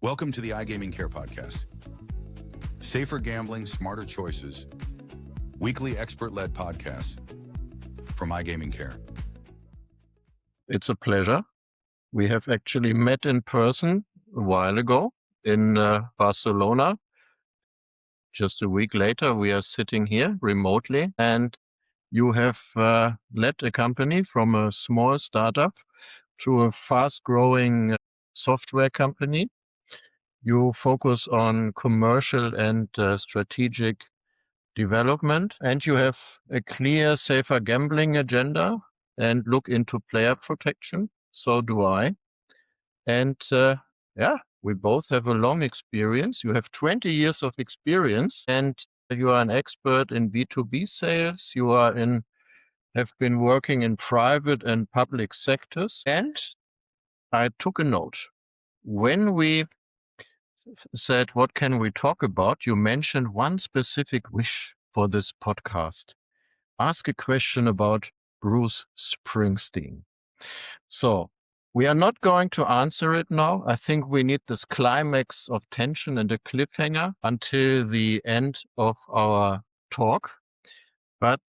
Welcome to the iGamingCare podcast. Safer gambling, smarter choices. Weekly expert-led podcasts from iGamingCare. It's a pleasure. We have actually met in person a while ago in Barcelona. Just a week later, we are sitting here remotely, and you have led a company from a small startup to a fast-growing software company. You focus on commercial and strategic development, and you have a clear safer gambling agenda and look into player protection. So do I. And we both have a long experience. You have 20 years of experience, and you are an expert in B2B sales. You have been working in private and public sectors. And I took a note. When we said, what can we talk about? You mentioned one specific wish for this podcast. Ask a question about Bruce Springsteen. So we are not going to answer it now. I think we need this climax of tension and a cliffhanger until the end of our talk. But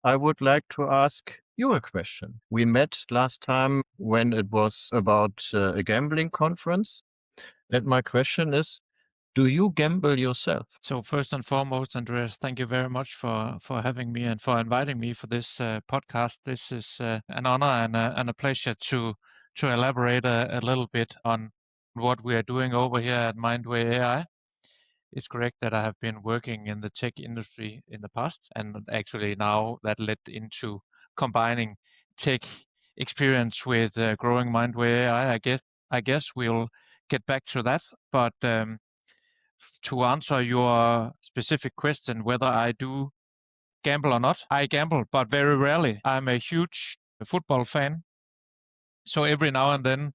I would like to ask you a question. We met last time when it was about a gambling conference. And my question is, do you gamble yourself? So first and foremost, Andreas, thank you very much for having me and for inviting me for this podcast. This is an honor and a pleasure to elaborate a little bit on what we are doing over here at Mindway AI. It's correct that I have been working in the tech industry in the past, and actually now that led into combining tech experience with growing Mindway AI. I guess we'll get back to that, but to answer your specific question, whether I do gamble or not, I gamble, but very rarely. I'm a huge football fan, so every now and then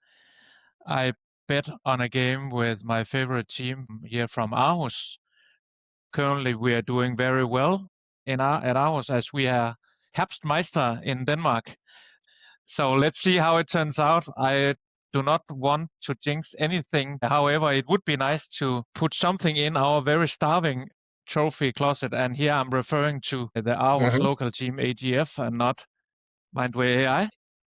I bet on a game with my favorite team here from Aarhus. Currently, we are doing very well at Aarhus as we are Herbstmeister in Denmark. So let's see how it turns out. I do not want to jinx anything. However, it would be nice to put something in our very starving trophy closet. And here I'm referring to the Aarhus local team, AGF, and not Mindway AI.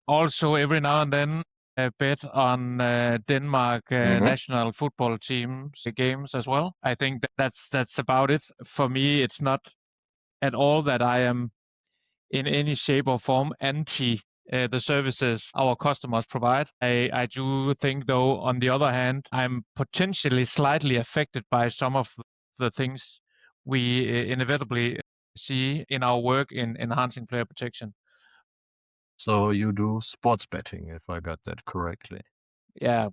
Also, every now and then, a bet on Denmark national football teams games as well. I think that's about it. For me, it's not at all that I am in any shape or form anti the services our customers provide. I do think, though, on the other hand, I'm potentially slightly affected by some of the things we inevitably see in our work in enhancing player protection. So you do sports betting, if I got that correctly. Yeah,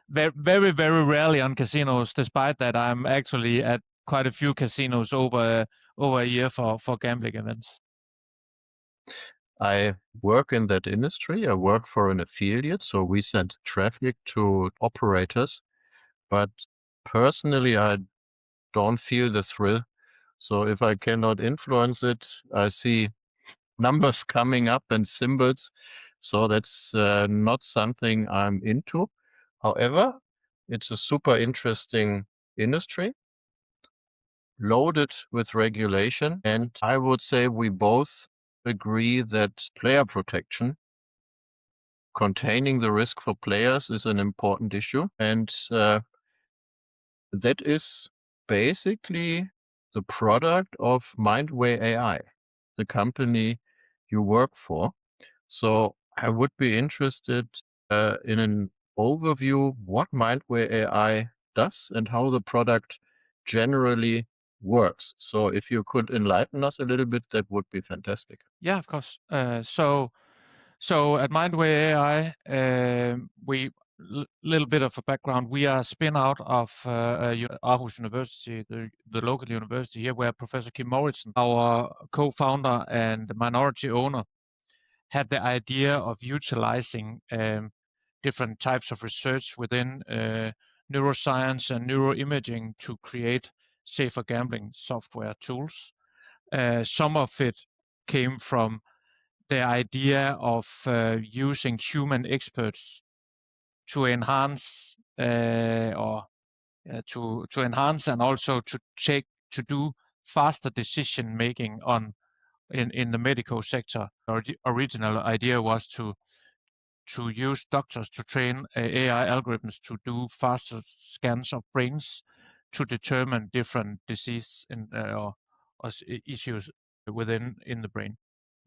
very, very rarely on casinos, despite that I'm actually at quite a few casinos over a year for gambling events. I work in that industry. I work for an affiliate, so we send traffic to operators. But personally, I don't feel the thrill. So if I cannot influence it, I see numbers coming up and symbols. So that's not something I'm into. However, it's a super interesting industry, loaded with regulation. And I would say we both agree that player protection, containing the risk for players, is an important issue. And that is basically the product of Mindway AI, the company you work for. So I would be interested in an overview what Mindway AI does and how the product generally works. So if you could enlighten us a little bit, that would be fantastic. Yeah, of course. So at Mindway AI, we little bit of a background. We are a spin out of Aarhus University, the local university here, where Professor Kim Mouritsen, our co-founder and minority owner, had the idea of utilizing different types of research within neuroscience and neuroimaging to create safer gambling software tools. Some of it came from the idea of using human experts to enhance to enhance and also to do faster decision making in the medical sector. Our original idea was to use doctors to train AI algorithms to do faster scans of brains to determine different disease or issues in the brain,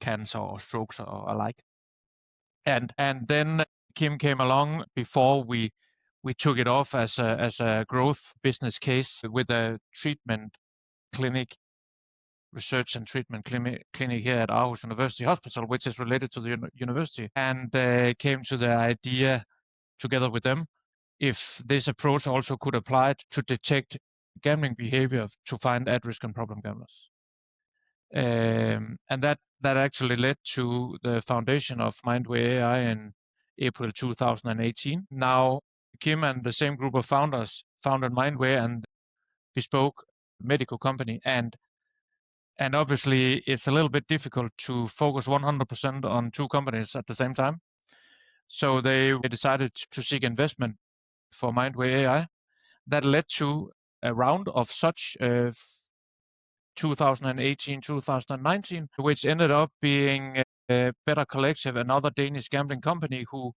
cancer or strokes or alike. And then Kim came along before we took it off as a growth business case with a treatment clinic, research and treatment clinic here at Aarhus University Hospital, which is related to the university, and came to the idea together with them if this approach also could apply to detect gambling behavior to find at-risk and problem gamblers. And that actually led to the foundation of Mindway AI in April 2018. Now, Kim and the same group of founders founded Mindway and bespoke medical company, and obviously it's a little bit difficult to focus 100% on two companies at the same time. So they decided to seek investment for Mindway AI. That led to a round of such 2018, 2019, which ended up being Better Collective, another Danish gambling company who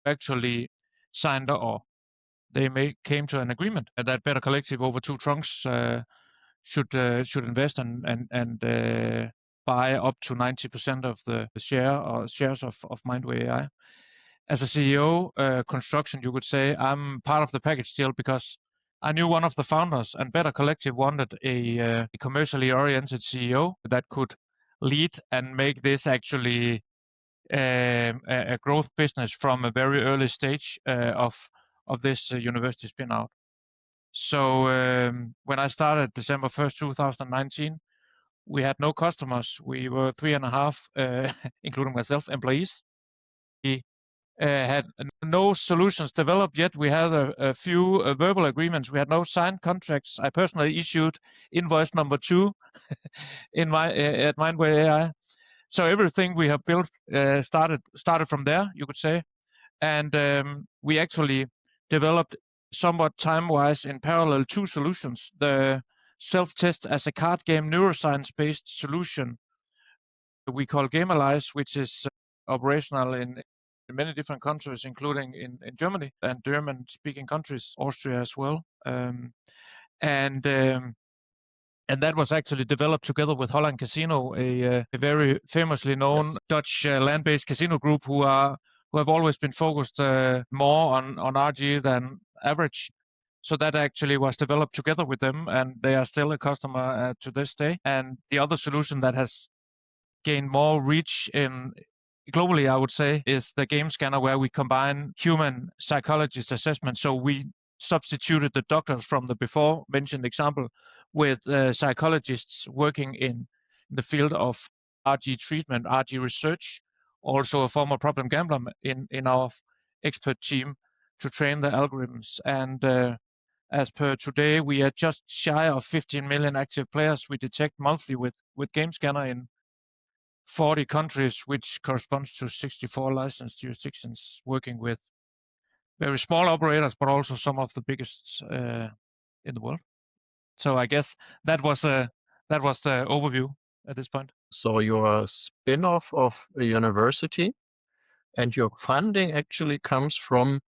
actually signed or they came to an agreement that Better Collective over two trunks should invest and buy up to 90% of the shares of Mindway AI. As a CEO, construction, you could say, I'm part of the package deal because I knew one of the founders, and Better Collective wanted a commercially oriented CEO that could lead and make this actually a growth business from a very early stage of this university spin out. So when I started December 1st, 2019, we had no customers. We were 3.5, including myself, employees. We had no solutions developed yet. We had a few verbal agreements. We had no signed contracts. I personally issued invoice number 2 at Mindway AI. So everything we have built started from there, you could say. And we actually developed somewhat time-wise in parallel two solutions. The self-test as a card game neuroscience-based solution we call Gamealize, which is operational in many different countries, including in Germany and German-speaking countries, Austria as well. And that was actually developed together with Holland Casino, a very famously known Dutch land-based casino group who have always been focused more on RG than average. So that actually was developed together with them, and they are still a customer to this day. And the other solution that has gained more reach globally, I would say, is the game scanner, where we combine human psychologist assessment. So we substituted the doctors from the before mentioned example with psychologists working in the field of RG treatment, RG research, also a former problem gambler in our expert team to train the algorithms. And as per today, we are just shy of 15 million active players we detect monthly with Game Scanner in 40 countries, which corresponds to 64 licensed jurisdictions, working with very small operators, but also some of the biggest in the world. So I guess that was the overview at this point. So you're a spin-off of a university, and your funding actually comes from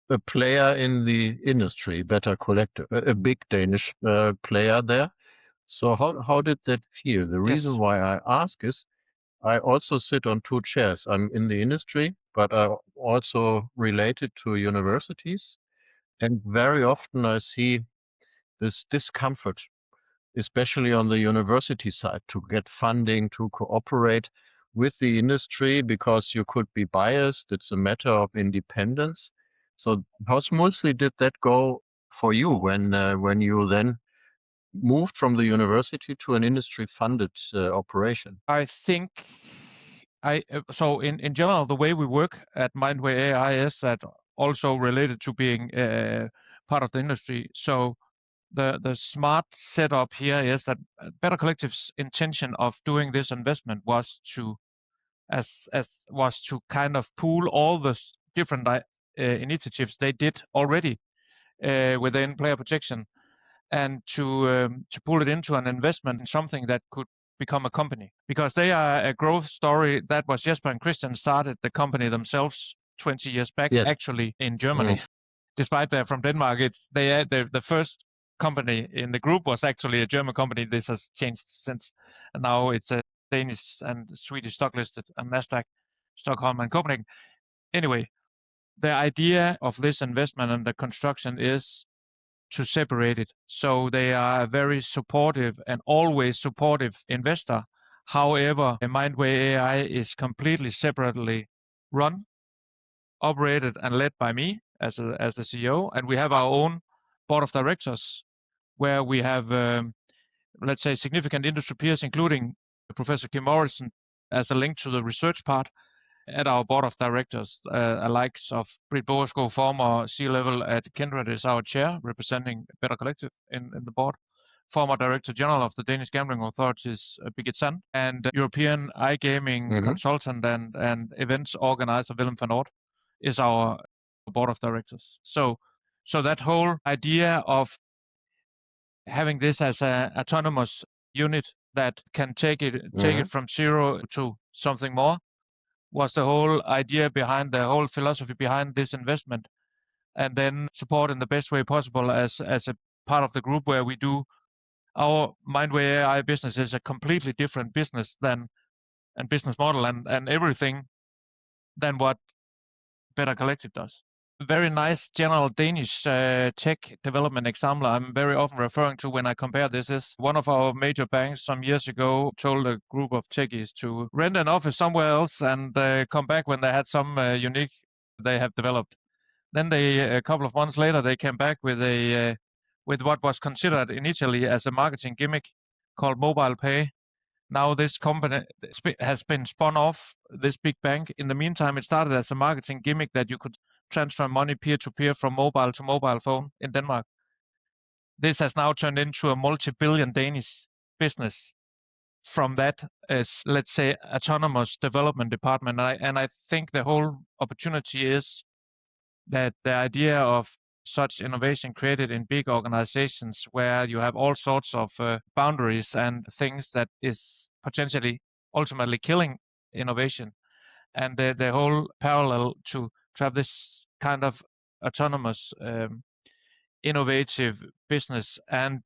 a player in the industry, Better Collective, a big Danish player there. So how did that feel? The reason why I ask is I also sit on two chairs. I'm in the industry, but I'm also related to universities. And very often I see this discomfort, especially on the university side, to get funding, to cooperate with the industry, because you could be biased. It's a matter of independence. So how smoothly did that go for you when you then moved from the university to an industry-funded operation? I think so in general, the way we work at Mindway AI is that also related to being part of the industry. So the smart setup here is that Better Collective's intention of doing this investment was to kind of pool all the different initiatives they did already within player protection, and to pull it into an investment in something that could become a company, because they are a growth story. That was Jesper and Christian started the company themselves 20 years back, Yes. actually in Germany. Despite they're from Denmark, the first company in the group was actually a German company. This has changed since, and now it's a Danish and Swedish stock listed on Nasdaq, Stockholm and Copenhagen. Anyway, the idea of this investment and the construction is to separate it. So they are a very supportive and always supportive investor. However, Mindway AI is completely separately run, operated, and led by me as the CEO, and we have our own board of directors where we have, let's say, significant industry peers, including Professor Kim Morrison as a link to the research part at our board of directors. Likes of Britt Boersko, former C-level at Kindred, is our chair, representing Better Collective in the board. Former Director General of the Danish Gambling Authorities, Birgit Sand, and European iGaming consultant and events organizer Willem van Oort is our board of directors. So that whole idea of having this as an autonomous unit that can take it from zero to something more was the whole idea behind the whole philosophy behind this investment, and then support in the best way possible as a part of the group where we do our Mindway AI business is a completely different business and business model and everything than what Better Collective does. Very nice general Danish tech development example I'm very often referring to when I compare this is one of our major banks some years ago told a group of techies to rent an office somewhere else and come back when they had some unique they have developed. Then a couple of months later, they came back with what was considered initially as a marketing gimmick called mobile pay. Now this company has been spun off, this big bank. In the meantime, it started as a marketing gimmick that you could transfer money peer-to-peer from mobile to mobile phone in Denmark. This has now turned into a multi-billion Danish business from that as, let's say, autonomous development department. And I think the whole opportunity is that the idea of such innovation created in big organizations where you have all sorts of boundaries and things that is potentially ultimately killing innovation, and the whole parallel to have this kind of autonomous innovative business and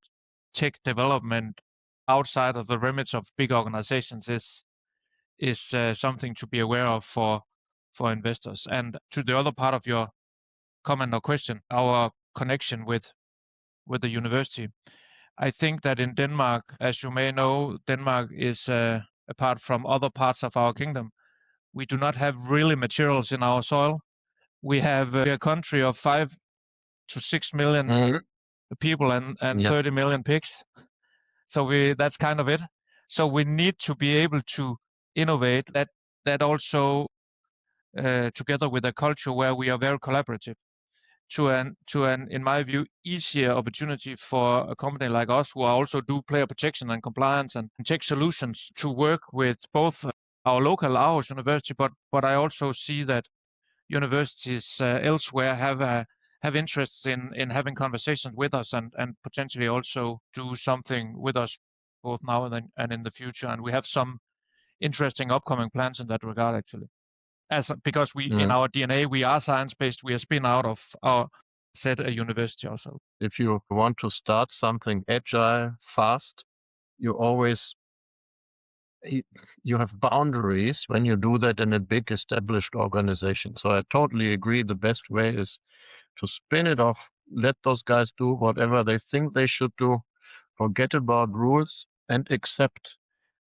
tech development outside of the remits of big organizations is something to be aware of for investors. And to the other part of your comment or question, our connection with the university. I think that in Denmark, as you may know, Denmark is apart from other parts of our kingdom, we do not have really materials in our soil. We have a country of 5 to 6 million people and 30 million pigs. So that's kind of it. So we need to be able to innovate that also together with a culture where we are very collaborative. To an, in my view, easier opportunity for a company like us, who also do player protection and compliance and tech solutions, to work with both our local Aarhus University, but I also see that universities elsewhere have interests in having conversations with us and potentially also do something with us both now and in the future. And we have some interesting upcoming plans in that regard, actually. Because we in our DNA, we are science-based, we are spin out of our a university also. If you want to start something agile, fast, you have boundaries when you do that in a big established organization. So I totally agree. The best way is to spin it off, let those guys do whatever they think they should do, forget about rules, and accept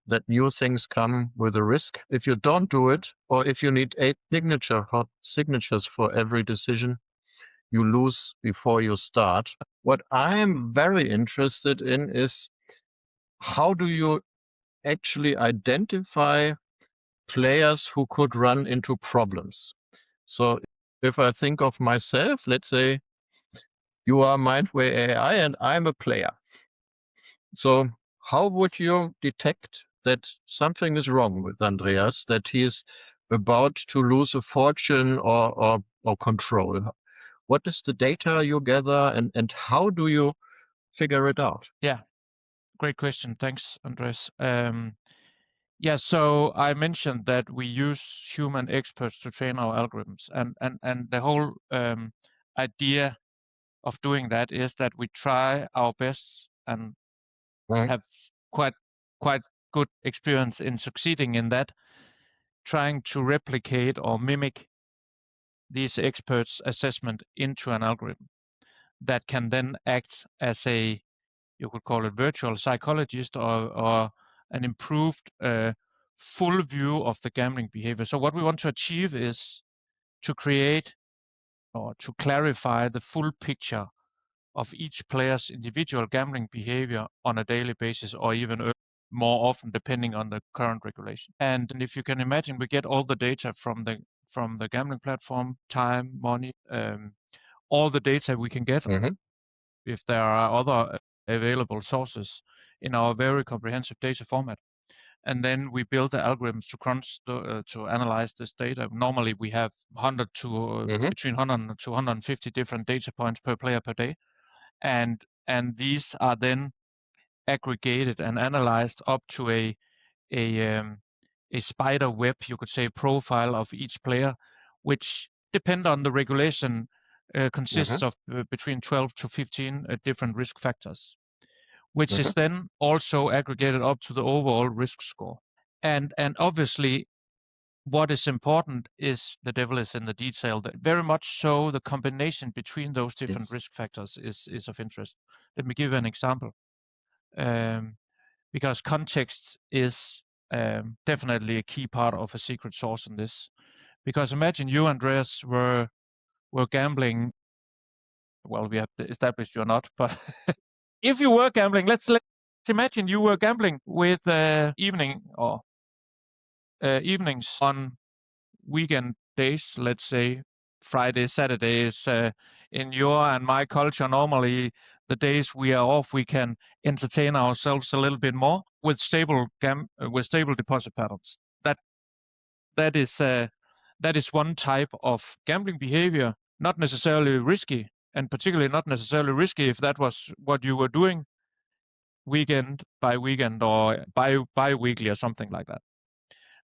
that new things come with a risk. If you don't do it, or if you need 8 signatures for every decision, you lose before you start. What I'm very interested in is, how do you actually identify players who could run into problems? So if I think of myself, let's say you are Mindway AI and I'm a player. So how would you detect that something is wrong with Andreas, that he is about to lose a fortune or control? What is the data you gather, and how do you figure it out? Yeah, great question. Thanks, Andreas. Yeah, so I mentioned that we use human experts to train our algorithms, and the whole idea of doing that is that we try our best and have quite good experience in succeeding in that, trying to replicate or mimic these experts' assessment into an algorithm that can then act as a, you could call it virtual psychologist, or an improved full view of the gambling behavior. So what we want to achieve is to create or to clarify the full picture of each player's individual gambling behavior on a daily basis, or even more often depending on the current regulation. And if you can imagine, we get all the data from the gambling platform, time, money, all the data we can get. If there are other available sources in our very comprehensive data format. And then we build the algorithms to crunch to analyze this data. Normally we have 100 to between 100 to 150 different data points per player per day, and these are then aggregated and analyzed up to a spider web, you could say, profile of each player, which depend on the regulation consists of between 12 to 15 different risk factors, which is then also aggregated up to the overall risk score. And obviously, what is important is the devil is in the detail. Very much so, the combination between those different risk factors is of interest. Let me give you an example, because context is definitely a key part of a secret sauce in this. Because imagine you, Andreas, were gambling. Well, we have established you're not, but if you were gambling, let's imagine you were gambling with evenings on weekend days, let's say Friday, Saturdays. In your and my culture, normally the days we are off, we can entertain ourselves a little bit more with stable deposit patterns. That is one type of gambling behavior, not necessarily risky, and particularly not necessarily risky if that was what you were doing weekend by weekend or bi-weekly or something like that.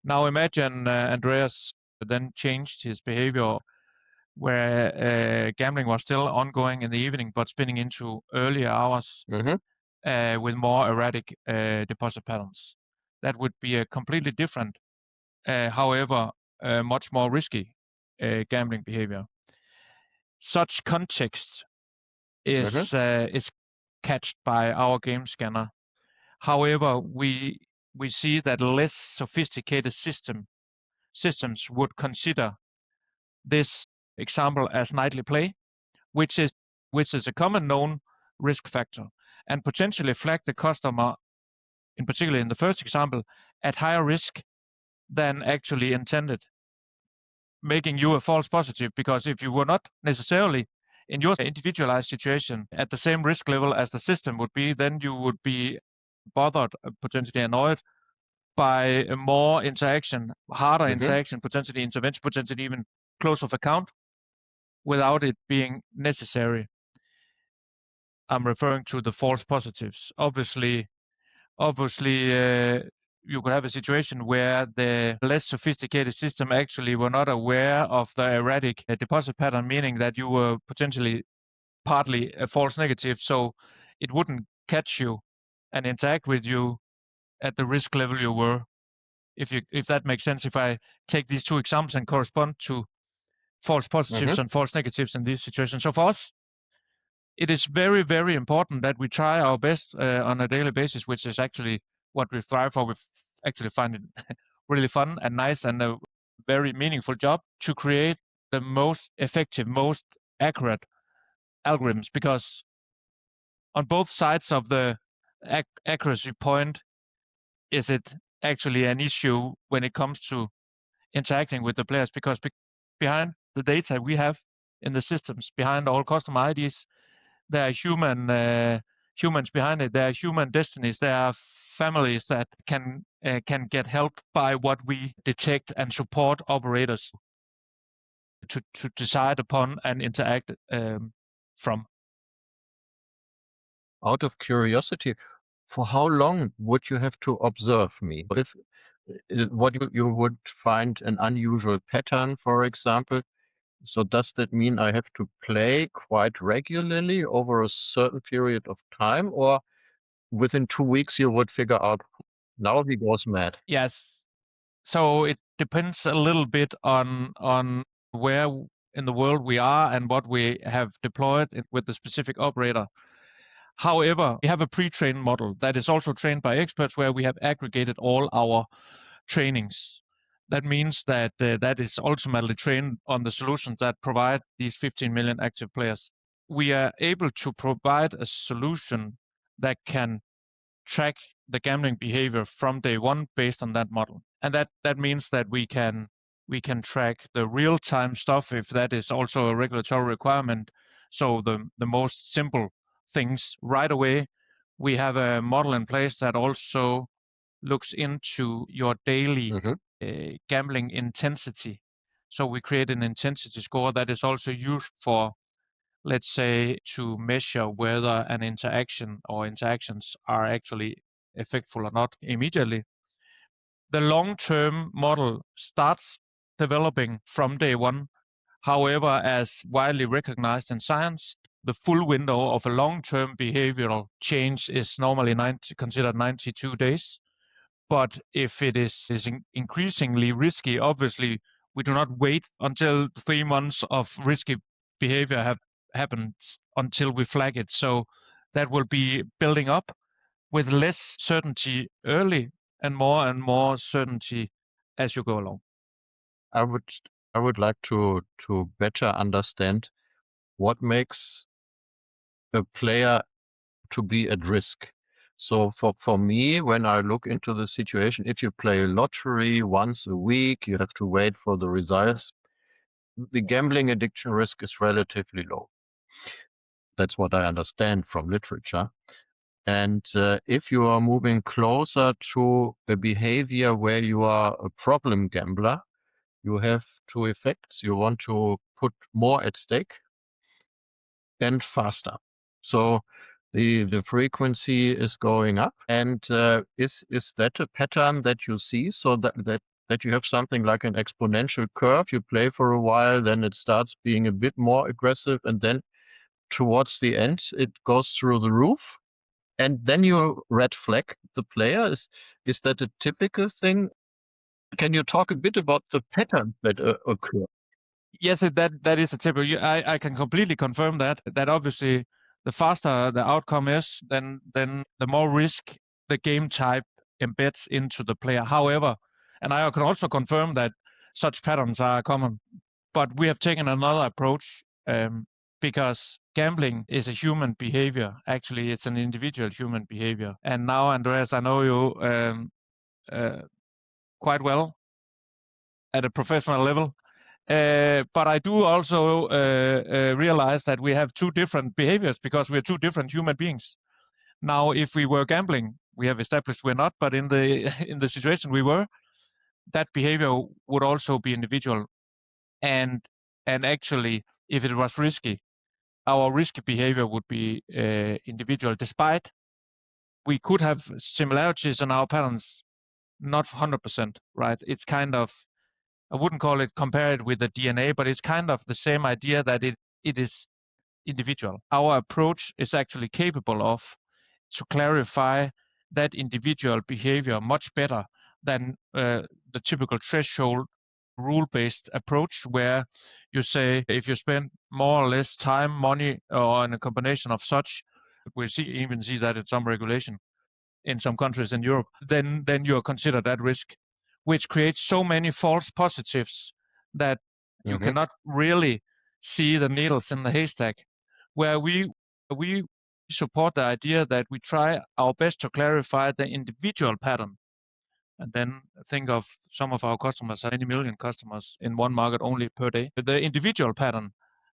Now imagine Andreas then changed his behavior where gambling was still ongoing in the evening, but spinning into earlier hours with more erratic deposit patterns. That would be a completely different, however, much more risky gambling behavior. Such context is catched by our game scanner. However, we see that less sophisticated systems would consider this example as nightly play, which is a common known risk factor, and potentially flag the customer, in particular in the first example, at higher risk than actually intended, making you a false positive. Because if you were not necessarily in your individualized situation at the same risk level as the system would be, then you would be bothered, potentially annoyed by more interaction, harder interaction, potentially intervention, potentially even close of account without it being necessary. I'm referring to the false positives. Obviously, you could have a situation where the less sophisticated system actually were not aware of the erratic deposit pattern, meaning that you were potentially partly a false negative, so it wouldn't catch you and interact with you at the risk level you were. If that makes sense, if I take these two examples and correspond to false positives and false negatives in these situations. So for us, it is very, very important that we try our best on a daily basis, which is actually what we thrive for. We actually find it really fun and nice and a very meaningful job to create the most effective, most accurate algorithms, because on both sides of the accuracy point is it actually an issue when it comes to interacting with the players, because behind the data we have in the systems, behind all customer IDs, there are humans behind it. There are human destinies. There are families that can get help by what we detect and support operators. to decide upon and interact from. Out of curiosity, for how long would you have to observe me? If what you would find an unusual pattern, for example, so does that mean I have to play quite regularly over a certain period of time, or within 2 weeks you would figure out now he goes mad? Yes. So it depends a little bit on where in the world we are and what we have deployed with the specific operator. However, we have a pre-trained model that is also trained by experts where we have aggregated all our trainings. That means that that is ultimately trained on the solutions that provide these 15 million active players. We are able to provide a solution that can track the gambling behavior from day one based on that model. And that means that we can track the real-time stuff if that is also a regulatory requirement. So the most simple things right away. We have a model in place that also looks into your daily gambling intensity. So we create an intensity score that is also used for, let's say, to measure whether an interaction or interactions are actually effectful or not immediately. The long-term model starts developing from day one. However, as widely recognized in science, the full window of a long-term behavioral change is normally considered 92 days. But if it is increasingly risky, obviously, we do not wait until 3 months of risky behavior have happened until we flag it. So that will be building up with less certainty early and more certainty as you go along. I would like to better understand what makes a player to be at risk. So for me, when I look into the situation, if you play lottery once a week, you have to wait for the results. The gambling addiction risk is relatively low. That's what I understand from literature. And if you are moving closer to a behavior where you are a problem gambler, you have two effects. You want to put more at stake and faster. So the frequency is going up. And is that a pattern that you see? So that you have something like an exponential curve. You play for a while, then it starts being a bit more aggressive, and then towards the end it goes through the roof. And then you red flag the player. Is that a typical thing? Can you talk a bit about the pattern that occur? Yes, that is a typical. I can completely confirm that obviously the faster the outcome is, then the more risk the game type embeds into the player. However, and I can also confirm that such patterns are common, but we have taken another approach because gambling is a human behavior. Actually, it's an individual human behavior. And now, Andreas, I know you quite well at a professional level. But I do also realize that we have two different behaviors because we're two different human beings. Now, if we were gambling, we have established we're not, but in the in the situation we were, that behavior would also be individual. And actually, if it was risky, our risky behavior would be individual. Despite we could have similarities in our patterns, not 100%, right? It's kind of, I wouldn't call it compare it with the DNA, but it's kind of the same idea that it is individual. Our approach is actually capable of to clarify that individual behavior much better than the typical threshold rule-based approach where you say if you spend more or less time, money, or in a combination of such, we even see that in some regulation in some countries in Europe, then you are considered at risk, which creates so many false positives that you cannot really see the needles in the haystack. Where we support the idea that we try our best to clarify the individual pattern, and then think of some of our customers, many million customers in one market only per day, the individual pattern,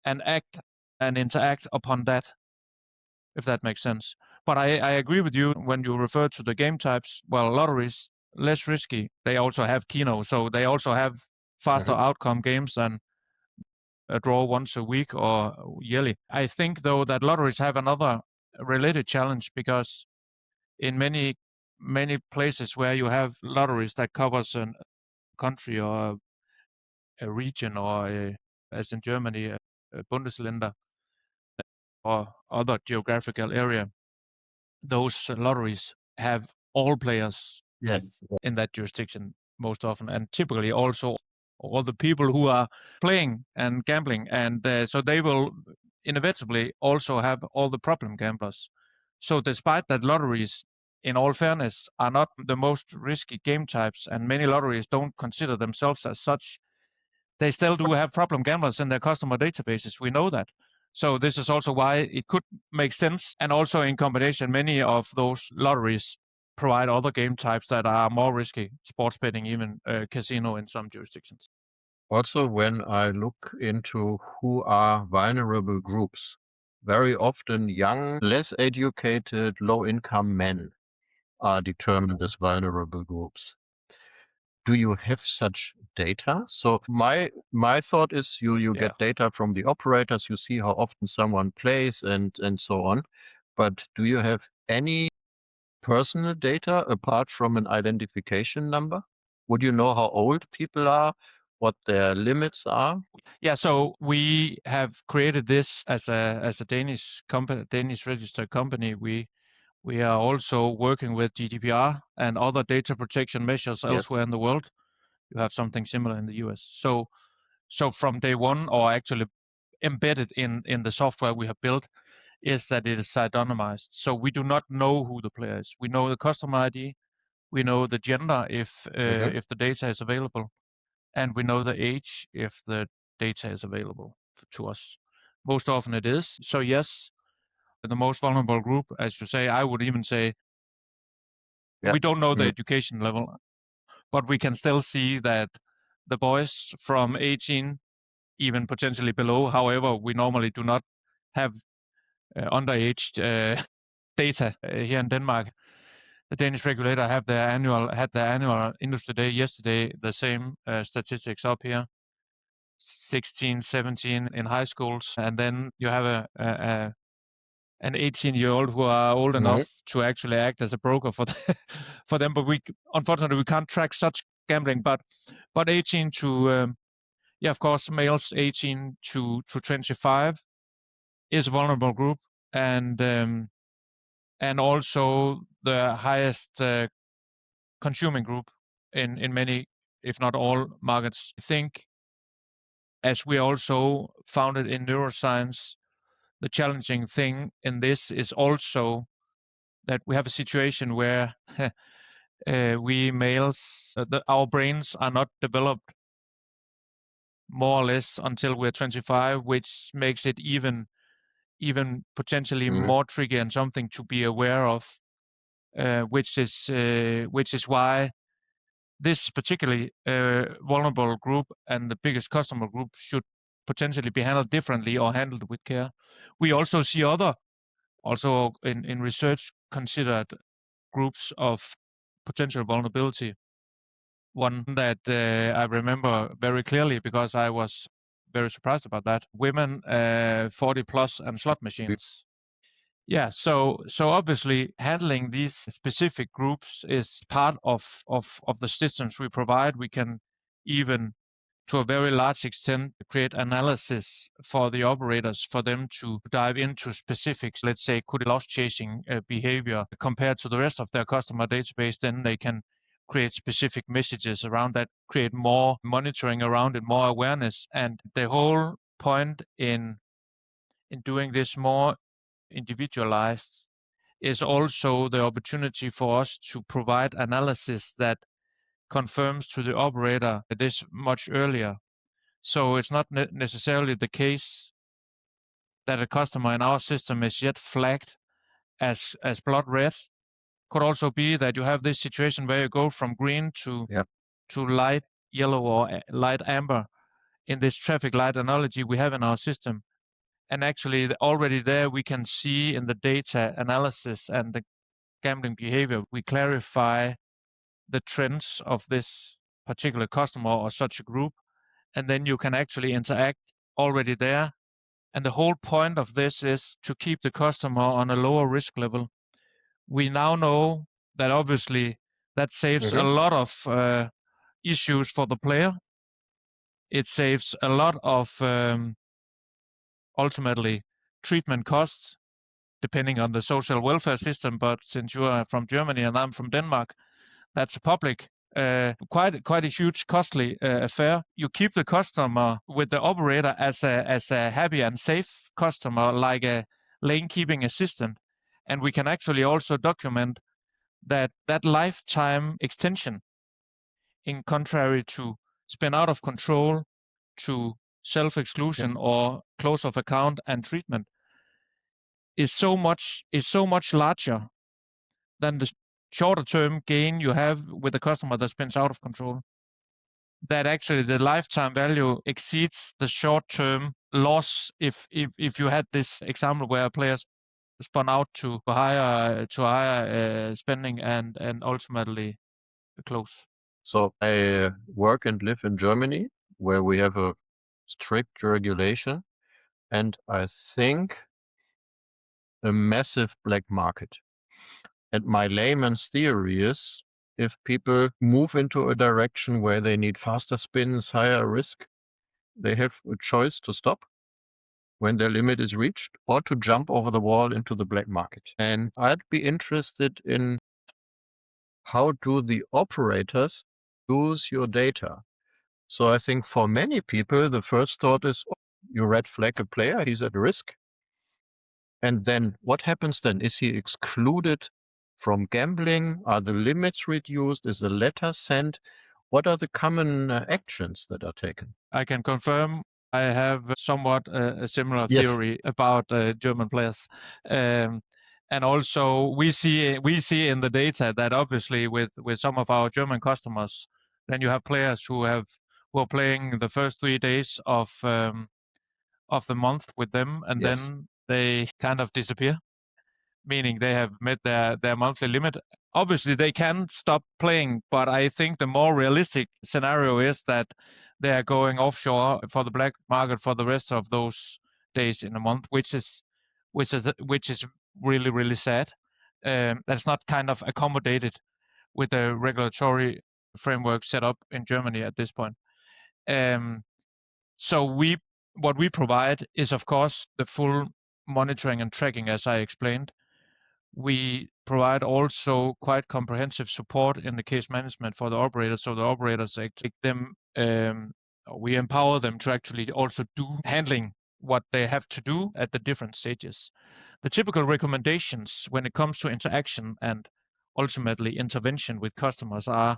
and act and interact upon that, if that makes sense. But I agree with you when you refer to the game types. Well, lotteries less risky. They also have Keno, so they also have faster outcome games than draw once a week or yearly. I think, though, that lotteries have another related challenge, because in many places where you have lotteries that covers a country or a region, or as in Germany, a Bundesländer or other geographical area, those lotteries have all players Yes. in that jurisdiction most often, and typically also all the people who are playing and gambling, and so they will inevitably also have all the problem gamblers. So despite that lotteries, in all fairness, are not the most risky game types, and many lotteries don't consider themselves as such, they still do have problem gamblers in their customer databases. We know that. So this is also why it could make sense. And also in combination, many of those lotteries provide other game types that are more risky, sports betting, even casino in some jurisdictions. Also, when I look into who are vulnerable groups, very often young, less educated, low-income men are determined as vulnerable groups. Do you have such data? So my thought is you get data from the operators, you see how often someone plays and so on. But do you have any personal data apart from an identification number? Would you know how old people are, what their limits are? Yeah, so we have created this as a Danish company, Danish registered company. We are also working with GDPR and other data protection measures elsewhere in the world. You have something similar in the US. So from day one, or actually embedded in the software we have built, is that it is pseudonymized. So we do not know who the player is. We know the customer ID, we know the gender if the data is available, and we know the age if the data is available to us. Most often it is. So yes, the most vulnerable group, as you say, I would even say, we don't know the education level, but we can still see that the boys from 18, even potentially below, however, we normally do not have underage data here in Denmark. The Danish regulator had their annual industry day yesterday, the same statistics up here, 16, 17 in high schools, and then you have an 18-year-old who are old enough to actually act as a broker for for them. But unfortunately we can't track such gambling. But 18 to of course, males 18 to 25 is a vulnerable group, and also the highest consuming group in many, if not all, markets. I think, as we also found it in Neuroscience, the challenging thing in this is also that we have a situation where we males, our brains are not developed more or less until we're 25, which makes it even potentially more tricky and something to be aware of, which is why this particularly vulnerable group and the biggest customer group should potentially be handled differently or handled with care. We also see other, also in research, considered groups of potential vulnerability. One that I remember very clearly, because I was very surprised about that: women 40 plus and slot machines. Yeah, so obviously handling these specific groups is part of the systems we provide. We can even, to a very large extent, create analysis for the operators for them to dive into specifics. Let's say, could loss chasing behavior compared to the rest of their customer database, then they can create specific messages around that, create more monitoring around it, more awareness. And the whole point in doing this more individualized is also the opportunity for us to provide analysis that confirms to the operator this much earlier. So it's not necessarily the case that a customer in our system is yet flagged as blood red. Could also be that you have this situation where you go from green to light yellow or light amber in this traffic light analogy we have in our system. And actually already there we can see in the data analysis and the gambling behavior, we clarify the trends of this particular customer or such a group, and then you can actually interact already there. And the whole point of this is to keep the customer on a lower risk level. We now know that obviously that saves a lot of issues for the player. It saves a lot of ultimately treatment costs, depending on the social welfare system. But since you are from Germany and I'm from Denmark, that's a public, quite a huge, costly affair. You keep the customer with the operator as a happy and safe customer, like a lane keeping assistant, and we can actually also document that lifetime extension, in contrary to spin out of control, to self-exclusion or close of account and treatment, is so much larger than the shorter term gain you have with a customer that spins out of control. That actually the lifetime value exceeds the short term loss if you had this example where players spun out to higher spending and ultimately close. So I work and live in Germany, where we have a strict regulation, and I think a massive black market. And my layman's theory is, if people move into a direction where they need faster spins, higher risk, they have a choice to stop when their limit is reached or to jump over the wall into the black market. And I'd be interested in how do the operators use your data? So I think for many people, the first thought is, oh, you red flag a player, he's at risk. And then what happens then? Is he excluded from gambling? Are the limits reduced? Is the letter sent? What are the common actions that are taken? I can confirm I have somewhat a similar Yes. theory about German players. And also we see in the data that obviously with some of our German customers, then you have players who are playing the first 3 days of the month with them, and Yes. then they kind of disappear, meaning they have met their monthly limit. Obviously, they can stop playing, but I think the more realistic scenario is that they are going offshore for the black market for the rest of those days in a month, which is really, really sad. That's not kind of accommodated with the regulatory framework set up in Germany at this point. So what we provide is, of course, the full monitoring and tracking, as I explained. We provide also quite comprehensive support in the case management for the operators. So the operators take them, we empower them to actually also do handling what they have to do at the different stages. The typical recommendations when it comes to interaction and ultimately intervention with customers are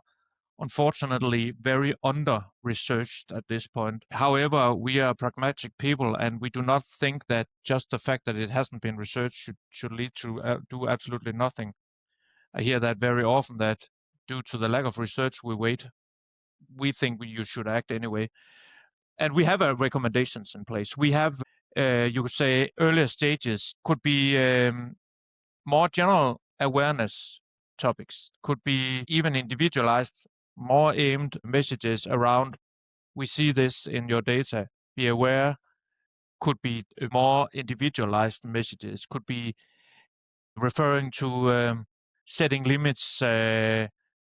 unfortunately very under-researched at this point. However, we are pragmatic people, and we do not think that just the fact that it hasn't been researched should lead to do absolutely nothing. I hear that very often, that due to the lack of research, we wait. We think you should act anyway. And we have recommendations in place. We have, you could say, earlier stages could be more general awareness topics, could be even individualized, more aimed messages around, we see this in your data, be aware, could be more individualized messages, could be referring to setting limits,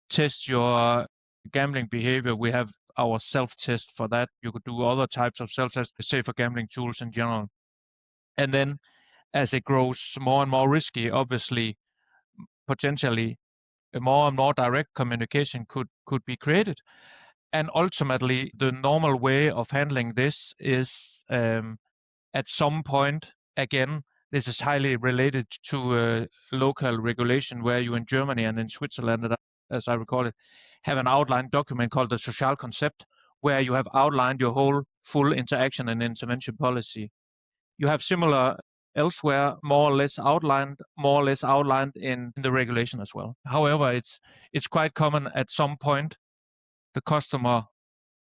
test your gambling behavior. We have our self-test for that. You could do other types of self-test, say for gambling tools in general. And then as it grows more and more risky, obviously, potentially a more and more direct communication could be created. And ultimately, the normal way of handling this is at some point, again, this is highly related to local regulation, where you in Germany and in Switzerland, as I recall it, have an outline document called the Social Concept, where you have outlined your whole full interaction and intervention policy. You have similar elsewhere, more or less outlined in the regulation as well. However, it's quite common at some point, the customer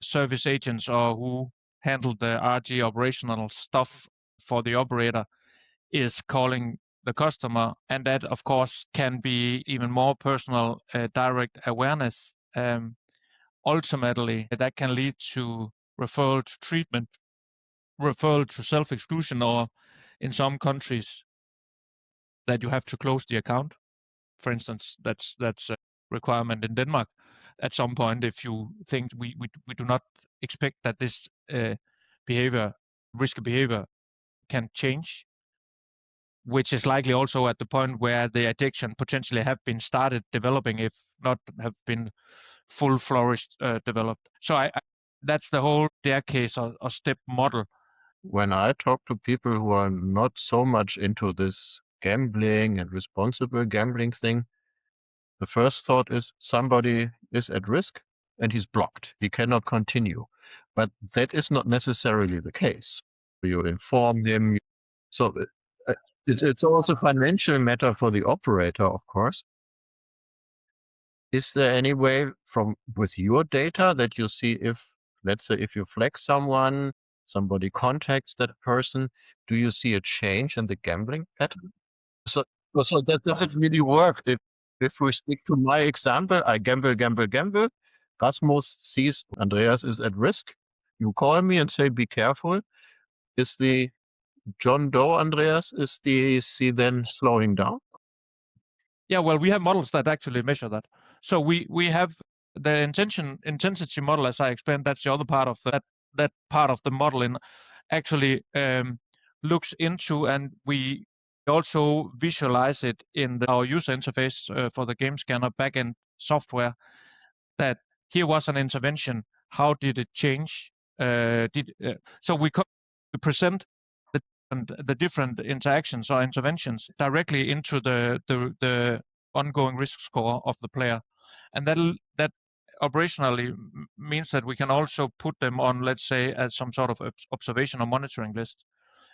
service agents or who handle the RG operational stuff for the operator is calling the customer, and that of course can be even more personal, direct awareness. Ultimately, that can lead to referral to treatment referral to self-exclusion, or in some countries that you have to close the account. For instance, that's a requirement in Denmark. At some point, if you think we do not expect that this risky behavior can change, which is likely also at the point where the addiction potentially have been started developing, if not have been full flourished developed. So that's the whole staircase or step model. When I talk to people who are not so much into this gambling and responsible gambling thing, the first thought is somebody is at risk and he's blocked. He cannot continue. But that is not necessarily the case. You inform him. So it's also a financial matter for the operator, of course. Is there any way with your data that you see if, let's say, if you flag someone, somebody contacts that person, do you see a change in the gambling pattern? So that doesn't really work. If we stick to my example, I gamble. Rasmus sees Andreas is at risk. You call me and say, be careful. Is the John Doe Andreas, is he then slowing down? Yeah, well, we have models that actually measure that. So we have the intensity model, as I explained. That's the other part of that part of the model, and actually looks into, and we also visualize it in our user interface for the game scanner backend software. That here was an intervention. How did it change? So we present the different interactions or interventions directly into the ongoing risk score of the player, and that operationally means that we can also put them on, let's say, as some sort of observation or monitoring list.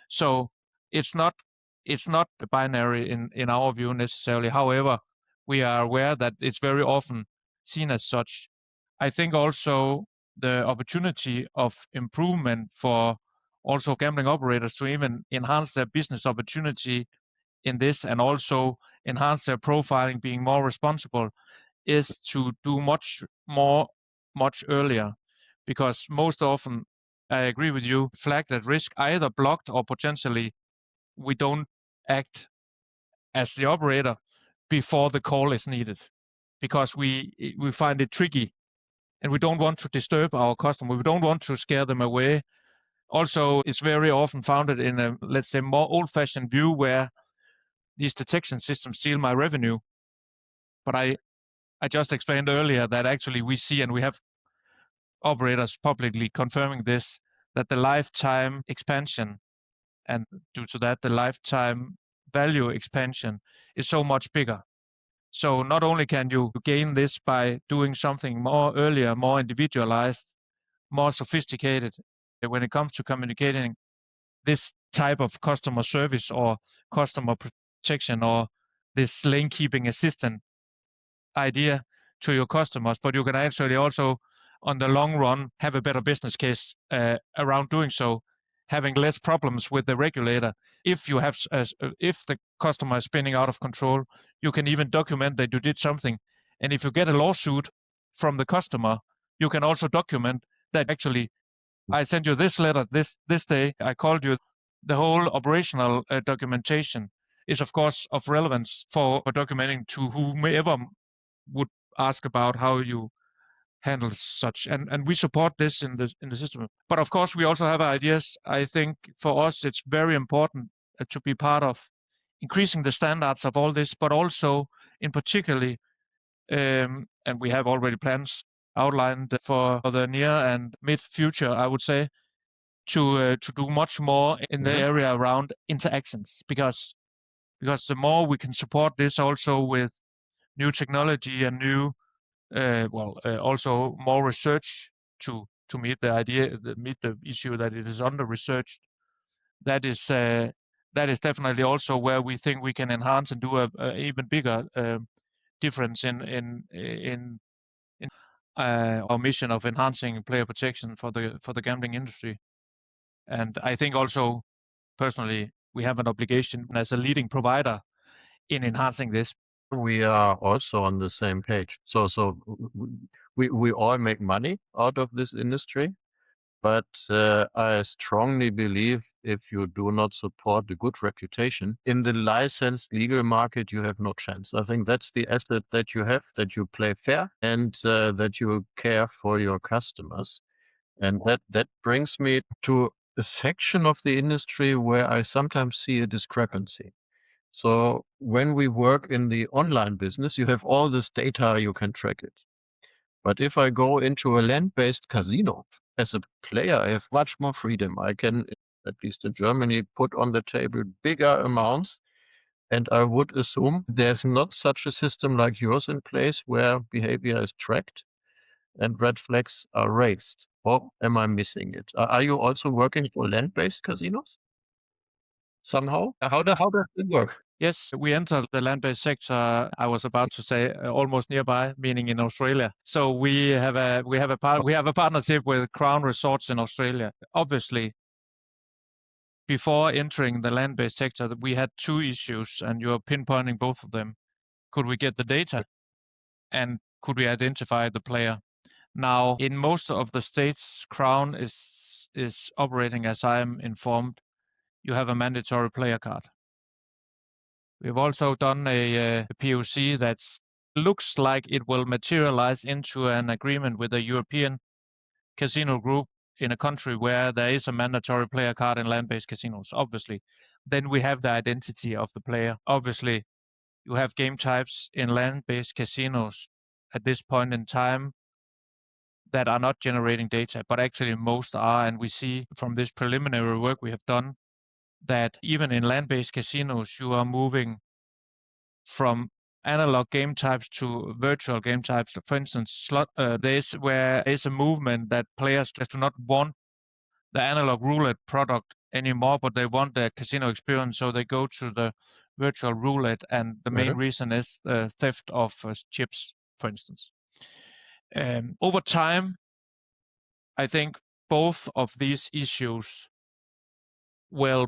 So it's not binary in our view necessarily. However, we are aware that it's very often seen as such. I think also the opportunity of improvement for also gambling operators to even enhance their business opportunity in this, and also enhance their profiling, being more responsible, is to do much earlier. Because most often, I agree with you, flagged at risk, either blocked or potentially we don't act as the operator before the call is needed, because we find it tricky and we don't want to disturb our customer. We don't want to scare them away. Also, it's very often founded in a, let's say, more old-fashioned view where these detection systems steal my revenue. But I just explained earlier that actually we see, and we have operators publicly confirming this, that the lifetime expansion, and due to that, the lifetime value expansion is so much bigger. So not only can you gain this by doing something more earlier, more individualized, more sophisticated when it comes to communicating this type of customer service or customer protection or this lane keeping assistant idea to your customers, but you can actually also, on the long run, have a better business case around doing so, having less problems with the regulator. If you have, if the customer is spinning out of control, you can even document that you did something. And if you get a lawsuit from the customer, you can also document that actually I sent you this letter this day, I called you. The whole operational documentation is, of course, of relevance for documenting to whomever would ask about how you handle such, and we support this in the system. But of course, we also have ideas. I think for us, it's very important to be part of increasing the standards of all this, but also in particularly, and we have already plans outlined for the near and mid future, I would say, to do much more in the area around interactions, because the more we can support this also with new technology and new also more research to meet the issue that it is under researched. That is definitely also where we think we can enhance and do a even bigger difference in our mission of enhancing player protection for the gambling industry. And I think also personally we have an obligation as a leading provider in enhancing this. We are also on the same page. So we all make money out of this industry, but I strongly believe if you do not support a good reputation in the licensed legal market, you have no chance. I think that's the asset that you have, that you play fair and that you care for your customers. And that brings me to a section of the industry where I sometimes see a discrepancy. So when we work in the online business, you have all this data, you can track it. But if I go into a land-based casino, as a player, I have much more freedom. I can, at least in Germany, put on the table bigger amounts. And I would assume there's not such a system like yours in place where behavior is tracked and red flags are raised. Or am I missing it? Are you also working for land-based casinos somehow? How does it work? Yes, we entered the land-based sector. I was about to say almost nearby, meaning in Australia. So we have a partnership with Crown Resorts in Australia. Obviously, before entering the land-based sector, we had two issues, and you are pinpointing both of them. Could we get the data, and could we identify the player? Now, in most of the states, Crown is operating, as I am informed, you have a mandatory player card. We've also done a POC that looks like it will materialize into an agreement with a European casino group in a country where there is a mandatory player card in land-based casinos, obviously. Then we have the identity of the player. Obviously, you have game types in land-based casinos at this point in time that are not generating data, but actually most are. And we see from this preliminary work we have done that even in land-based casinos, you are moving from analog game types to virtual game types. For instance, slot there's a movement that players just do not want the analog roulette product anymore, but they want the casino experience, so they go to the virtual roulette, and the main reason is the theft of chips, for instance. Over time, I think both of these issues will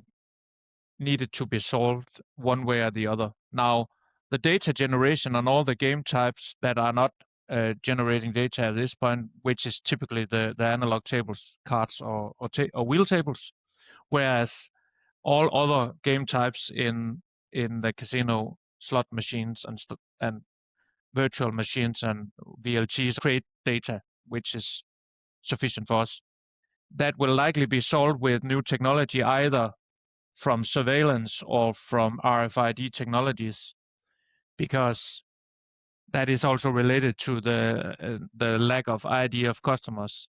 needed to be solved one way or the other. Now, the data generation on all the game types that are not generating data at this point, which is typically the analog tables, cards, or wheel tables, whereas all other game types in the casino, slot machines and virtual machines and VLTs create data, which is sufficient for us. That will likely be solved with new technology, either from surveillance or from RFID technologies, because that is also related to the lack of ID of customers.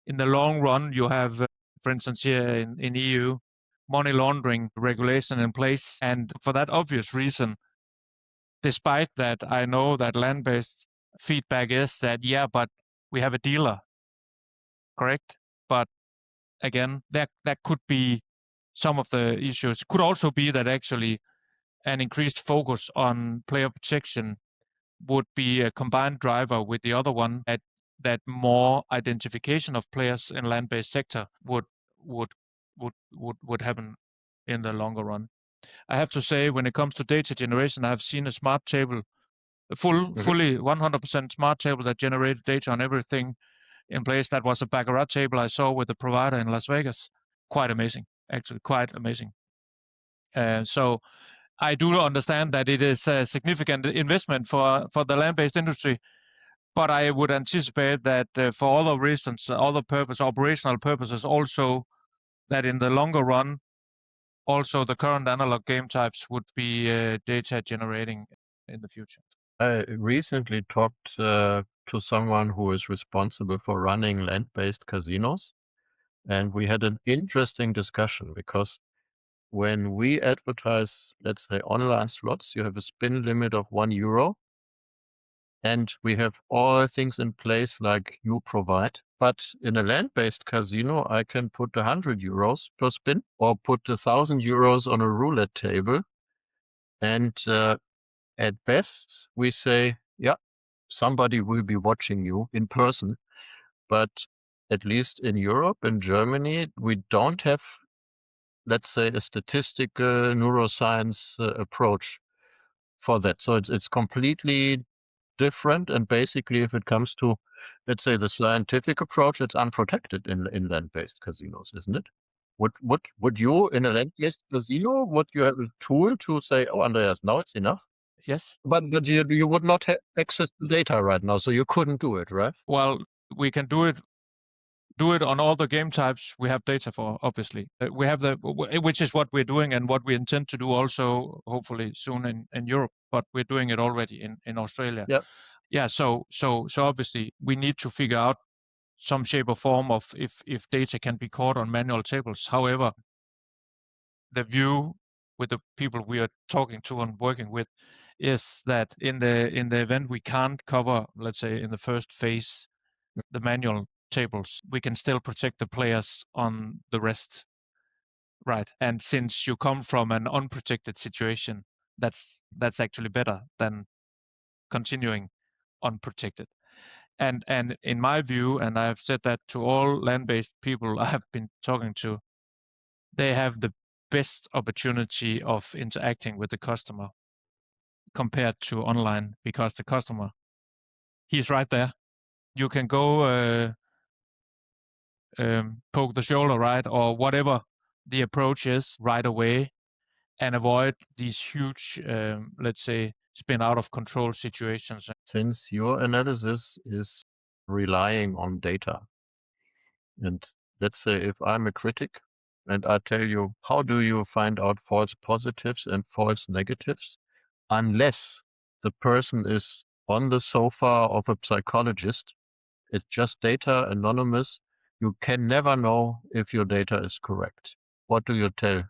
In the long run, you have, for instance, here in EU, money laundering regulation in place, and for that obvious reason, despite that, I know that land-based feedback is that, yeah, but we have a dealer, correct? But again, that could be some of the issues. It could also be that actually an increased focus on player protection would be a combined driver with the other one, that more identification of players in land-based sector would happen in the longer run. I have to say, when it comes to data generation, I have seen a smart table, fully 100% smart table that generated data on everything in place. That was a baccarat table I saw with the provider in Las Vegas. Quite amazing, actually, quite amazing. So I do understand that it is a significant investment for the land-based industry, but I would anticipate that for other reasons, operational purposes also, that in the longer run, also the current analog game types would be data generating in the future. I recently talked to someone who is responsible for running land-based casinos, and we had an interesting discussion because when we advertise, let's say, online slots, you have a spin limit of €1, and we have all things in place like you provide. But in a land-based casino, I can put €100 per spin or put €1,000 on a roulette table. And at best, we say, yeah, somebody will be watching you in person. But at least in Europe, in Germany, we don't have, let's say, a statistical neuroscience approach for that. So it's completely different. And basically, if it comes to, let's say, the scientific approach, it's unprotected in land-based casinos, isn't it? Would you, in a land-based casino, would you have a tool to say, oh, Andreas, now it's enough? Yes. But you would not have access to data right now, so you couldn't do it, right? Well, we can do it on all the game types we have data for, obviously. We have which is what we're doing and what we intend to do also, hopefully soon in Europe, but we're doing it already in Australia. Yeah. Yeah, so obviously we need to figure out some shape or form of if data can be caught on manual tables. However, the view with the people we are talking to and working with is that in the event we can't cover, let's say in the first phase, the manual tables, we can still protect the players on the rest. Right. And since you come from an unprotected situation, that's actually better than continuing unprotected. And in my view, and I've said that to all land-based people I have been talking to, they have the best opportunity of interacting with the customer compared to online, because the customer, he's right there. You can go poke the shoulder, right, or whatever the approach is right away, and avoid these huge, let's say, spin out of control situations. Since your analysis is relying on data, and let's say if I'm a critic and I tell you, how do you find out false positives and false negatives? Unless the person is on the sofa of a psychologist, it's just data, anonymous. You can never know if your data is correct. What do you tell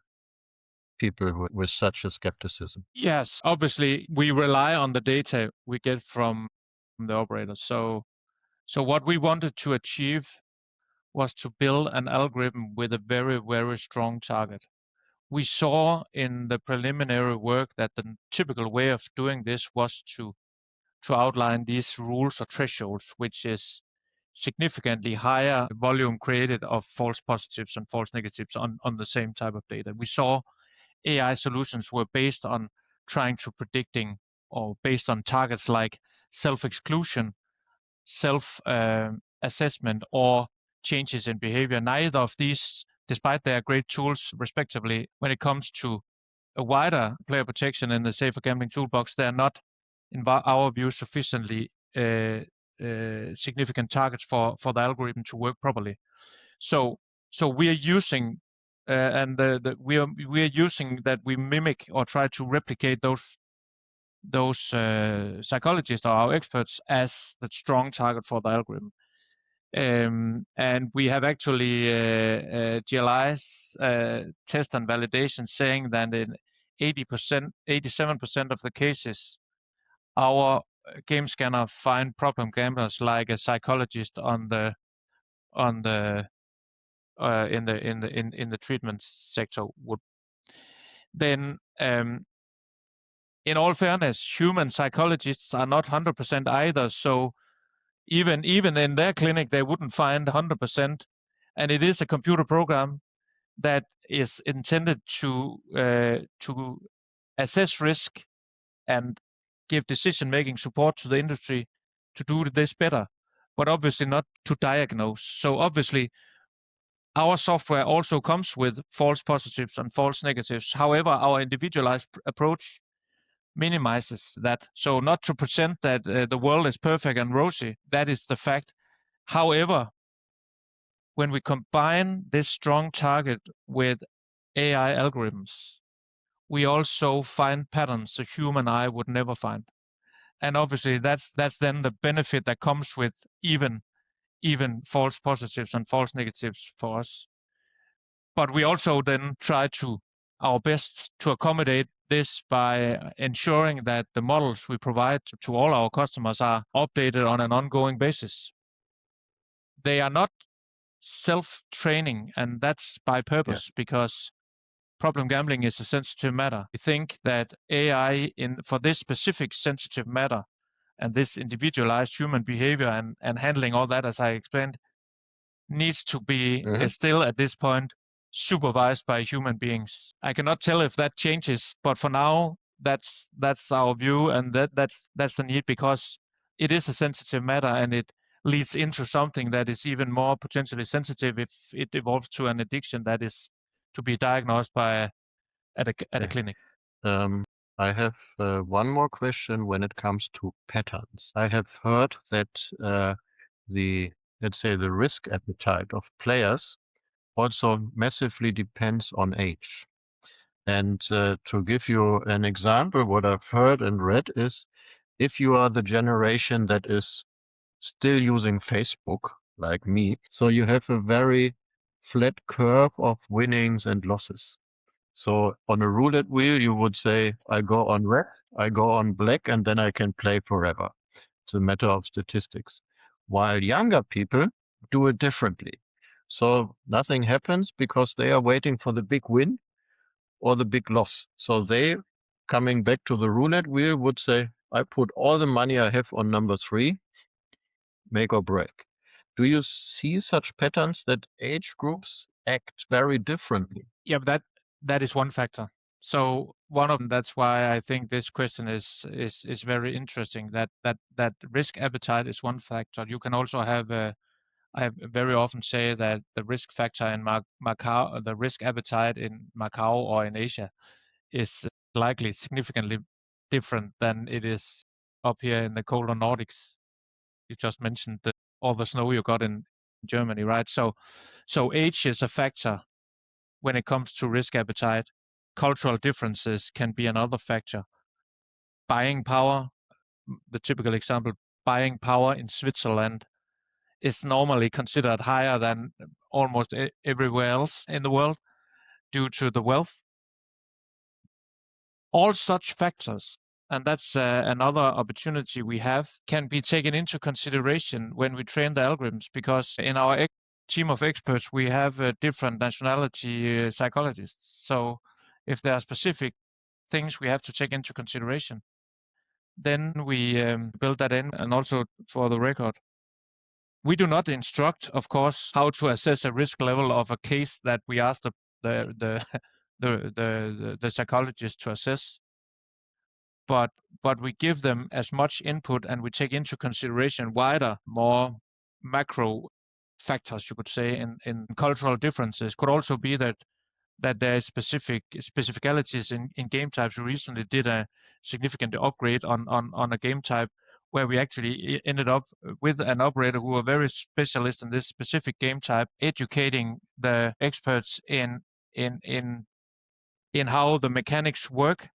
people with such a skepticism? Yes, obviously we rely on the data we get from the operators. So what we wanted to achieve was to build an algorithm with a very, very strong target. We saw in the preliminary work that the typical way of doing this was to outline these rules or thresholds, which is significantly higher volume created of false positives and false negatives on the same type of data. We saw AI solutions were based on trying to predicting, or based on targets like self-exclusion, self-assessment, or changes in behavior. Neither of these, despite their great tools respectively, when it comes to a wider player protection in the safer gambling toolbox, they're not, in our view, sufficiently significant targets for the algorithm to work properly. So we are using and we are using that we mimic or try to replicate those psychologists or our experts as the strong target for the algorithm. And we have actually GLI's test and validation saying that in 87% of the cases, our game scanner find problem gamblers like a psychologist in the treatment sector would. Then, in all fairness, human psychologists are not 100% either. So even in their clinic, they wouldn't find 100%. And it is a computer program that is intended to assess risk and give decision-making support to the industry to do this better, but obviously not to diagnose. So obviously, our software also comes with false positives and false negatives. However, our individualized approach minimizes that. So not to pretend that the world is perfect and rosy, that is the fact. However, when we combine this strong target with AI algorithms, we also find patterns the human eye would never find. And obviously that's then the benefit that comes with even false positives and false negatives for us. But we also then try to our best to accommodate this by ensuring that the models we provide to all our customers are updated on an ongoing basis. They are not self-training, and that's by purpose, because problem gambling is a sensitive matter. We think that AI for this specific sensitive matter and this individualized human behavior and handling all that, as I explained, needs to be still at this point supervised by human beings. I cannot tell if that changes, but for now, that's our view, and that's the need, because it is a sensitive matter, and it leads into something that is even more potentially sensitive if it evolves to an addiction that is to be diagnosed at a clinic. I have one more question when it comes to patterns. I have heard that let's say, the risk appetite of players also massively depends on age. And to give you an example, what I've heard and read is if you are the generation that is still using Facebook, like me, so you have a very flat curve of winnings and losses. So on a roulette wheel, you would say, I go on red, I go on black, and then I can play forever. It's a matter of statistics. While younger people do it differently. So nothing happens because they are waiting for the big win or the big loss. So they, coming back to the roulette wheel, would say, I put all the money I have on number 3, make or break. Do you see such patterns that age groups act very differently? Yeah, that is one factor. So one of them, that's why I think this question is very interesting. That risk appetite is one factor. You can also have I very often say that the risk factor in Macau, the risk appetite in Macau or in Asia, is likely significantly different than it is up here in the colder Nordics. You just mentioned all the snow you got in Germany, right? So age is a factor when it comes to risk appetite. Cultural differences can be another factor. Buying power, the typical example, buying power in Switzerland is normally considered higher than almost everywhere else in the world due to the wealth. All such factors, and that's another opportunity we have, can be taken into consideration when we train the algorithms, because in our team of experts, we have different nationality psychologists. So if there are specific things we have to take into consideration, then we build that in. And also for the record, we do not instruct, of course, how to assess a risk level of a case that we ask the psychologist to assess. But we give them as much input, and we take into consideration wider, more macro factors, you could say, in cultural differences. Could also be that there is specificalities in game types. We recently did a significant upgrade on a game type where we actually ended up with an operator who were very specialist in this specific game type, educating the experts in how the mechanics work,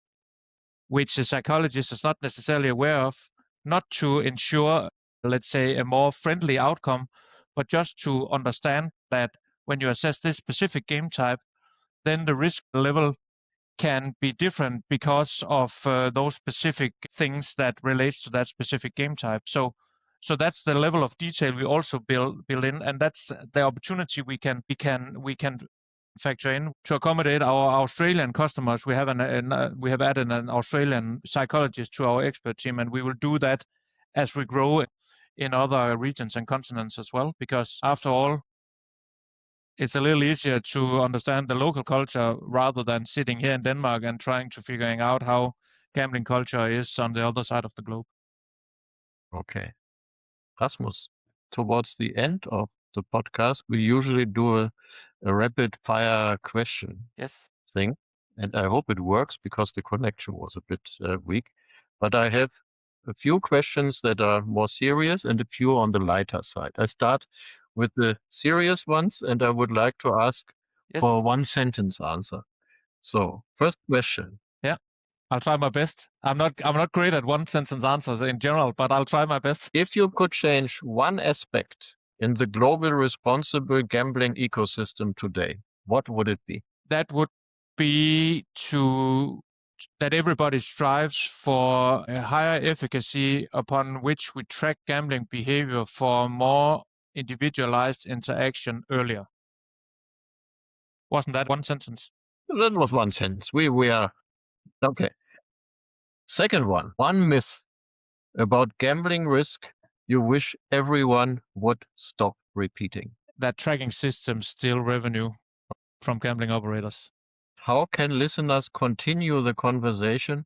which a psychologist is not necessarily aware of, not to ensure, let's say, a more friendly outcome, but just to understand that when you assess this specific game type, then the risk level can be different because of those specific things that relates to that specific game type. So that's the level of detail we also build in, and that's the opportunity we can factor in to accommodate our Australian customers. We have added an Australian psychologist to our expert team, and we will do that as we grow in other regions and continents as well, because after all, it's a little easier to understand the local culture rather than sitting here in Denmark and trying to figuring out how gambling culture is on the other side of the globe. Okay. Rasmus, towards the end of the podcast, we usually do a rapid fire question Yes. thing. And I hope it works because the connection was a bit weak. But I have a few questions that are more serious and a few on the lighter side. I start with the serious ones, and I would like to ask for a one-sentence answer. So, first question. Yeah, I'll try my best. I'm not great at one-sentence answers in general, but I'll try my best. If you could change one aspect in the global responsible gambling ecosystem today, what would it be? That would be that everybody strives for a higher efficacy upon which we track gambling behavior for more individualized interaction earlier. Wasn't that one sentence? That was one sentence. We are okay. Second one myth about gambling risk you wish everyone would stop repeating. That tracking systems steal revenue from gambling operators. How can listeners continue the conversation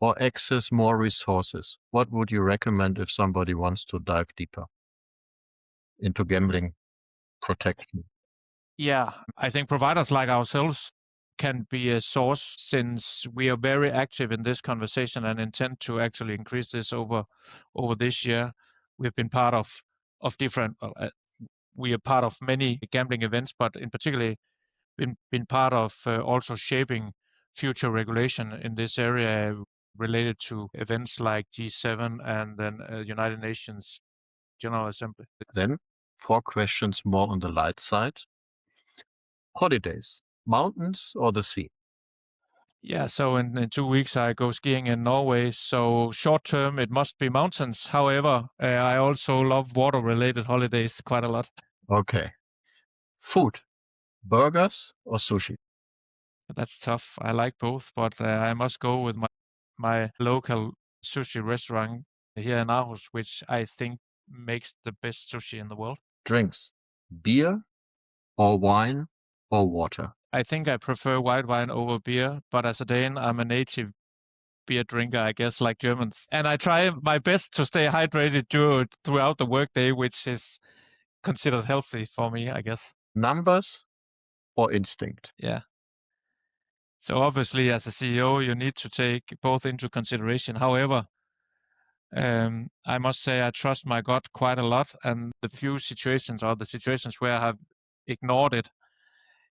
or access more resources? What would you recommend if somebody wants to dive deeper into gambling protection? Yeah, I think providers like ourselves can be a source, since we are very active in this conversation and intend to actually increase this over this year. We've been part of different. We are part of many gambling events, but in particular, been part of also shaping future regulation in this area related to events like G7 and then United Nations General Assembly. Then 4 questions more on the light side. Holidays, mountains or the sea? Yeah, so in 2 weeks I go skiing in Norway. So short term it must be mountains. However, I also love water-related holidays quite a lot. Okay. Food, burgers or sushi? That's tough. I like both, but I must go with my local sushi restaurant here in Aarhus, which I think makes the best sushi in the world. Drinks, beer or wine or water? I think I prefer white wine over beer, but as a Dane, I'm a native beer drinker, I guess, like Germans. And I try my best to stay hydrated throughout the workday, which is considered healthy for me, I guess. Numbers or instinct? Yeah. So obviously, as a CEO, you need to take both into consideration. However, I must say I trust my gut quite a lot, and the few situations or the situations where I have ignored it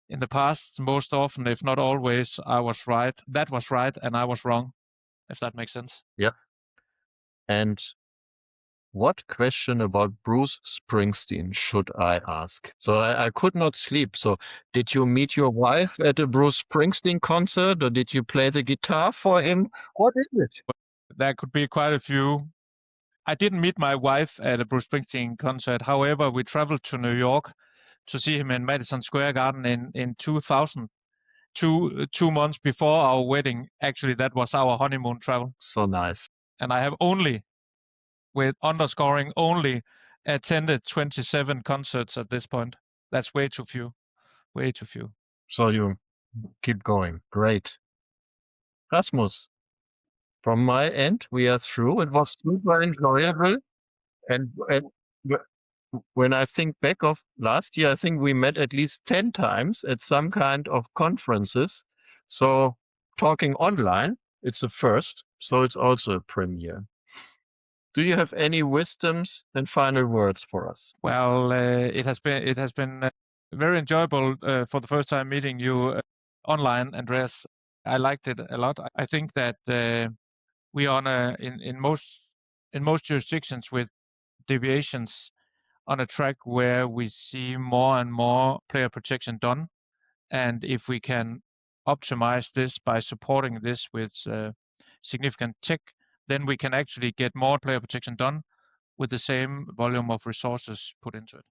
in the past, most often, if not always, I was right. That was right, and I was wrong, if that makes sense. Yeah. And what question about Bruce Springsteen should I ask? So I could not sleep. So did you meet your wife at a Bruce Springsteen concert, or did you play the guitar for him? What is it? There could be quite a few. I didn't meet my wife at a Bruce Springsteen concert. However, we traveled to New York to see him in Madison Square Garden in 2000. 2 months before our wedding. Actually, that was our honeymoon travel. So nice. And I have only, with underscoring only, attended 27 concerts at this point. That's way too few. Way too few. So you keep going. Great. Rasmus, from my end, we are through. It was super enjoyable. And when I think back of last year, I think we met at least 10 times at some kind of conferences. So talking online, it's a first. So it's also a premiere. Do you have any wisdoms and final words for us? Well, it has been very enjoyable for the first time meeting you online, Andreas. I liked it a lot. I think that we are in most jurisdictions with deviations on a track where we see more and more player protection done. And if we can optimize this by supporting this with significant tech, then we can actually get more player protection done with the same volume of resources put into it.